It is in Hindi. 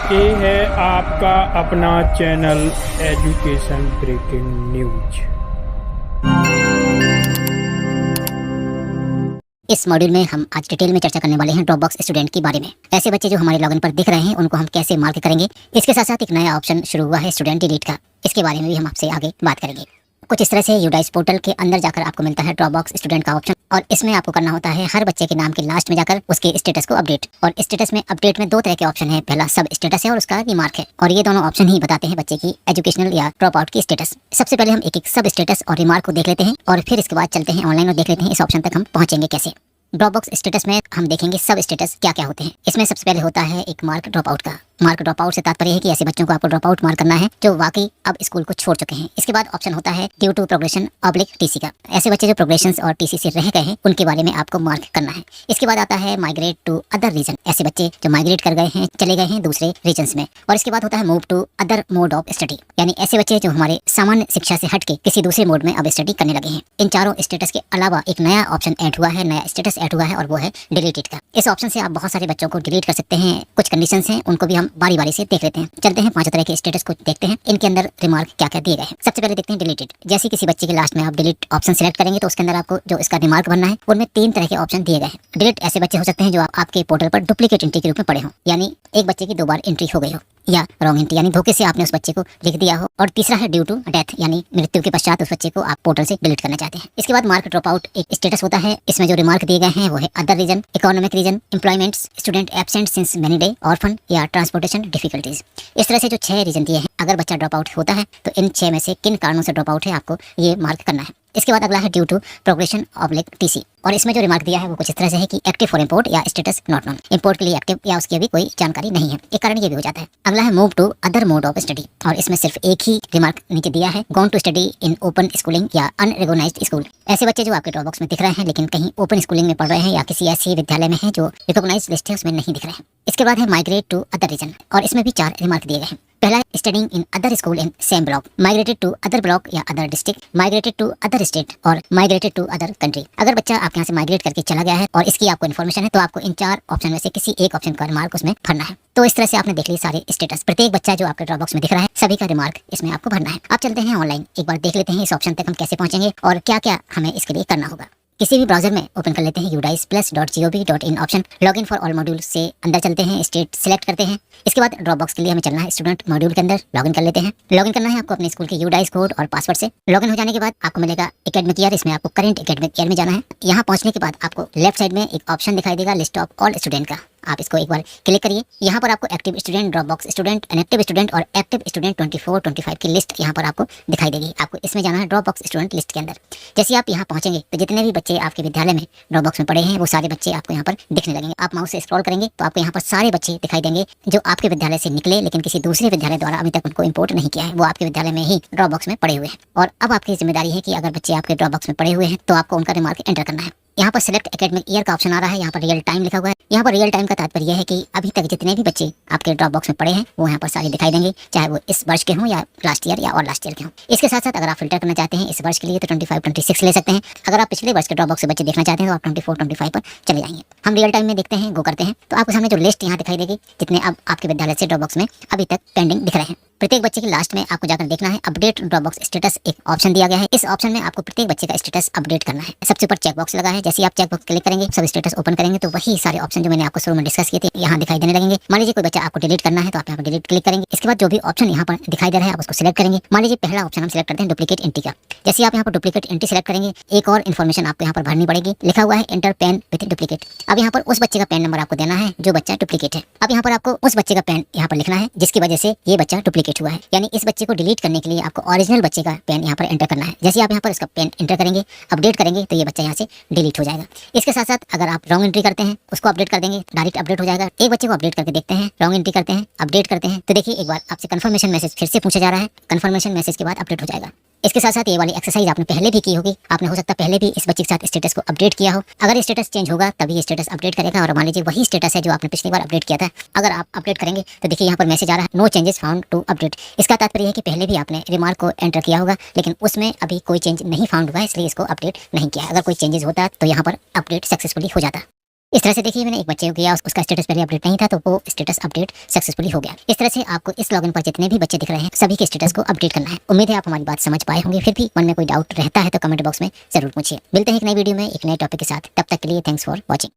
ये है आपका अपना चैनल एजुकेशन ब्रेकिंग न्यूज। इस मॉड्यूल में हम आज डिटेल में चर्चा करने वाले हैं ड्रॉपबॉक्स स्टूडेंट के बारे में। ऐसे बच्चे जो हमारे लॉगिन पर दिख रहे हैं उनको हम कैसे मार्क करेंगे। इसके साथ साथ एक नया ऑप्शन शुरू हुआ है स्टूडेंट डिलीट का, इसके बारे में भी हम आपसे आगे बात करेंगे। कुछ इस तरह से यूडाइस पोर्टल के अंदर जाकर आपको मिलता है ड्रॉपबॉक्स स्टूडेंट का ऑप्शन, और इसमें आपको करना होता है हर बच्चे के नाम के लास्ट में जाकर उसके स्टेटस को अपडेट। और स्टेटस में अपडेट में दो तरह के ऑप्शन है, पहला सब स्टेटस है और उसका रिमार्क है, और ये दोनों ऑप्शन ही बताते हैं बच्चे की एजुकेशनल या ड्रॉप आउट की स्टेटस। सबसे पहले हम एक एक सब स्टेटस और रिमार्क को देख लेते हैं और फिर इसके बाद चलते हैं ऑनलाइन और देख लेते हैं इस ऑप्शन तक हम पहुंचेंगे कैसे। ड्रॉपबॉक्स स्टेटस में हम देखेंगे सब स्टेटस क्या क्या होते हैं। इसमें सबसे पहले होता है एक मार्क ड्रॉप आउट का। मार्क ड्रॉप आउट से तात्पर्य है कि ऐसे बच्चों को आपको ड्रॉप आउट मार्क करना है जो वाकई अब स्कूल को छोड़ चुके हैं। इसके बाद ऑप्शन होता है due to progression oblique TC का। ऐसे बच्चे जो प्रोग्रेशन और टीसी से रह गए हैं उनके बारे में आपको मार्क करना है। इसके बाद आता है माइग्रेट टू अदर रीजन। ऐसे बच्चे जो माइग्रेट कर गए हैं, चले गए हैं दूसरे रीजन में। और इसके बाद होता है move to other mode of study, यानी ऐसे बच्चे जो हमारे सामान्य शिक्षा से हटके किसी दूसरे मोड में अब स्टडी करने लगे हैं। इन चारों स्टेटस के अलावा एक नया ऑप्शन ऐड हुआ है, नया स्टेटस ऐड हुआ है, और वो है डिलीटेड का। इस ऑप्शन से आप बहुत सारे बच्चों को डिलीट कर सकते हैं। कुछ कंडीशंस हैं, उनको भी हम बारी बारी से देख लेते हैं। चलते हैं पांचों तरह के स्टेटस को देखते हैं, इनके अंदर रिमार्क क्या क्या दिए गए हैं। सबसे पहले देखते हैं डिलीटेड। जैसे किसी बच्चे के लास्ट में आप डिलीट ऑप्शन सिलेक्ट करेंगे तो उसके अंदर आपको जो इसका रिमार्क बनना है उनमें तीन तरह के ऑप्शन दिए गए हैं। डिलीट ऐसे बच्चे हो सकते हैं जो आपके पोर्टल पर डुप्लीकेट एंट्री के रूप में पड़े हो, यानी एक बच्चे की दो बार एंट्री हो गई हो, या रॉन्ग एंट्री यानी धोखे से आपने उस बच्चे को लिख दिया हो। और तीसरा है ड्यू टू डेथ, यानी मृत्यु के पश्चात उस बच्चे को आप पोर्टल से डिलीट करना चाहते हैं। इसके बाद मार्क ड्रॉप आउट एक स्टेटस होता है। इसमें जो रिमार्क दिए गए हैं वो है other reason, economic reason, employments, student absent since many day, orphan या ट्रांसपोर्टेशन डिफिकल्टीज। इस तरह से जो 6 रीजन दिए हैं, अगर बच्चा ड्रॉप आउट होता है तो इन 6 में से किन कारणों से ड्रॉप आउट है आपको ये मार्क करना है। इसके बाद अगला है due to progression oblique TC, और इसमें जो रिमार्क दिया है वो कुछ इस तरह से है कि एक्टिव फॉर इंपोर्ट या स्टेटस नॉट नोन। इंपोर्ट के लिए एक्टिव या उसकी अभी कोई जानकारी नहीं है, एक कारण ये भी हो जाता है। अगला है move to other mode of study, और इसमें सिर्फ एक ही रिमार्क नीचे दिया है, gone to study in open schooling या अनरिकॉग्नाइज्ड स्कूल। ऐसे बच्चे जो आपके ड्रॉप बॉक्स में दिख रहे हैं लेकिन कहीं ओपन स्कूलिंग में पढ़ रहे हैं या किसी ऐसे विद्यालय में है जो रिकॉग्नाइज्ड लिस्ट है उसमें नहीं दिख रहे हैं। इसके बाद है माइग्रेट टू अदर रीजन, और इसमें भी 4 रिमार्क दिए गए हैं। पहला है studying in other school in same block, migrated to other block या other district, migrated to other state, और माइग्रेटेड टू अदर कंट्री। अगर बच्चा आपके यहाँ से माइग्रेट करके चला गया है और इसकी आपको इन्फॉर्मेशन है तो आपको इन 4 ऑप्शन में से किसी एक ऑप्शन का रिमार्क उसमें भरना है। तो इस तरह से आपने देख ली सारे स्टेटस। प्रत्येक बच्चा जो आपके ड्रॉप बॉक्स में दिख रहा है सभी का रिमार्क इसमें आपको भरना है। आप चलते हैं ऑनलाइन, एक बार देख लेते हैं इस ऑप्शन तक हम कैसे पहुंचेंगे और क्या क्या हमें इसके लिए करना होगा। किसी भी ब्राउजर में ओपन कर लेते हैं udisplus.gov.in option, login for all module से अंदर चलते हैं, स्टेट सिलेक्ट करते हैं। इसके बाद ड्रॉप बॉक्स के लिए हमें चलना है स्टूडेंट मॉड्यूल के अंदर, लॉगिन कर लेते हैं। लॉगिन करना है आपको अपने स्कूल के UDIS कोड और पासवर्ड से। लॉगिन हो जाने के बाद आपको मिलेगा एकेडमिक ईयर, इसमें आपको करंट एकेडमिक ईयर में जाना है। यहाँ पहुंचने के बाद आपको लेफ्ट साइड में एक ऑप्शन दिखाई देगा लिस्ट ऑफ ऑल स्टूडेंट का, आप इसको एक बार क्लिक करिए। यहाँ पर आपको active student, drop box student, inactive student और एक्टिव स्टूडेंट 24-25 की लिस्ट यहाँ पर आपको दिखाई देगी। आपको इसमें जाना है ड्रॉप बॉक्स स्टूडेंट लिस्ट के अंदर। जैसे आप यहाँ पहुंचेंगे तो जितने भी बच्चे आपके विद्यालय में ड्रॉप बॉक्स में पड़े हैं वो सारे बच्चे आपको यहाँ पर दिखने लगेंगे। आप माउस से स्क्रॉल करेंगे तो आपको यहाँ पर सारे बच्चे दिखाई देंगे जो आपके विद्यालय से निकले लेकिन किसी दूसरे विद्यालय द्वारा अभी तक उनको इंपोर्ट नहीं किया है, वो आपके विद्यालय में ही ड्रॉप बॉक्स में पड़े हुए हैं। और अब आपकी जिम्मेदारी है कि अगर बच्चे आपके ड्रॉप बॉक्स में पड़े हुए हैं तो आपको उनका रिमार्क एंटर करना है। यहाँ पर सिलेक्ट एकेडमिक ईयर का ऑप्शन आ रहा है, यहाँ पर रियल टाइम लिखा हुआ है। यहाँ पर रियल टाइम का तात्पर्य है कि अभी तक जितने भी बच्चे आपके ड्रॉप बॉक्स में पड़े हैं वो यहाँ पर सारे दिखाई देंगे, चाहे वो इस वर्ष के हों या लास्ट ईयर या और लास्ट ईयर के हों। इसके साथ साथ अगर आप फिल्टर करना चाहते हैं इस वर्ष के लिए तो 25-26 ले सकते हैं। अगर आप पिछले वर्ष के ड्रॉप बॉक्स से बच्चे देखना चाहते हैं तो आप 24-25 पर चले जाएंगे। हम रियल टाइम में देखते हैं, गो करते हैं तो आपको सामने जो लिस्ट यहाँ दिखाई देगी जितने अब आपके विद्यालय से ड्रॉप बॉक्स में अभी तक पेंडिंग दिख रहे हैं। प्रत्येक बच्चे के लास्ट में आपको जाकर देखना है अपडेट ड्रॉप बॉक्स स्टेटस, एक ऑप्शन दिया गया है। इस ऑप्शन में आपको प्रत्येक बच्चे का स्टेटस अपडेट करना है। सबसे ऊपर चेक बॉक्स लगा है, जैसे आप चेक बॉक्स क्लिक करेंगे सब स्टेटस ओपन करेंगे तो वही सारे ऑप्शन जो मैंने आपको शुरू में डिस्कस किए थे यहाँ दिखाई देने लगेंगे। मान लीजिए कोई बच्चा आपको डिलीट करना है तो आप यहाँ पर डिलीट क्लिक करेंगे। इसके बाद जो भी ऑप्शन यहाँ पर दिखाई दे रहा है आप उसको सिलेक्ट करेंगे। मान लीजिए पहला ऑप्शन हम सिलेक्ट करते हैं डुप्लीकेट एंट्री का। जैसे आप यहाँ पर डुप्लीकेट एंट्री सिलेक्ट करेंगे एक और इन्फॉर्मेशन आपको यहाँ पर भरनी पड़ेगी, लिखा हुआ है एंटर पेन विद डुप्लीकेट। अब यहाँ पर उस बच्चे का पेन नंबर आपको देना है जो बच्चा डुप्लीकेट है। अब यहाँ पर आपको उस बच्चे का पेन यहाँ पर लिखना है जिसकी वजह से ये बच्चा डुप्लीकेट हुआ है, यानी इस बच्चे को डिलीट करने के लिए आपको ओरिजिनल बच्चे का पेन यहाँ पर एंटर करना है। जैसे आप यहाँ पर उसका पेन एंटर करेंगे, अपडेट करेंगे तो ये बच्चा यहाँ से डिलीट हो जाएगा। इसके साथ साथ अगर आप रॉन्ग एंट्री करते हैं उसको अपडेट कर देंगे, डायरेक्ट अपडेट हो जाएगा। एक बच्चे को अपडेट करके देखते हैं, रॉन्ग एंट्री करते हैं, अपडेट करते हैं तो देखिए एक बार आपसे कंफर्मेशन मैसेज फिर से पूछा जा रहा है, कंफर्मेशन मैसेज के बाद अपडेट हो जाएगा। इसके साथ साथ ये वाली एक्सरसाइज आपने पहले भी की होगी, आपने हो सकता है पहले भी इस बच्चे के साथ स्टेटस को अपडेट किया हो। अगर स्टेटस चेंज होगा तभी स्टेटस अपडेट करेगा, और मान लीजिए वही स्टेटस है जो आपने पिछली बार अपडेट किया था, अगर आप अपडेट करेंगे तो देखिए यहाँ पर मैसेज आ रहा है no changes found to update. इसका तात्पर्य है कि पहले भी आपने रिमार्क को एंटर किया होगा लेकिन उसमें अभी कोई चेंज नहीं फाउंड हुआ है, इसलिए इसको अपडेट नहीं किया है। अगर कोई चेंजेस होता तो यहाँ पर अपडेट सक्सेसफुली हो जाता। इस तरह से देखिए मैंने एक बच्चे को किया, उसका स्टेटस पहले अपडेट नहीं था तो वो स्टेटस अपडेट सक्सेसफुली हो गया। इस तरह से आपको इस लॉगिन पर जितने भी बच्चे दिख रहे हैं सभी के स्टेटस को अपडेट करना है। उम्मीद है आप हमारी बात समझ पाए होंगे। फिर भी मन में कोई डाउट रहता है तो कमेंट बॉक्स में जरूर पूछिए। मिलते हैं एक नई वीडियो में एक नए टॉपिक के साथ। तब तक के लिए थैंक्स फॉर वॉचिंग।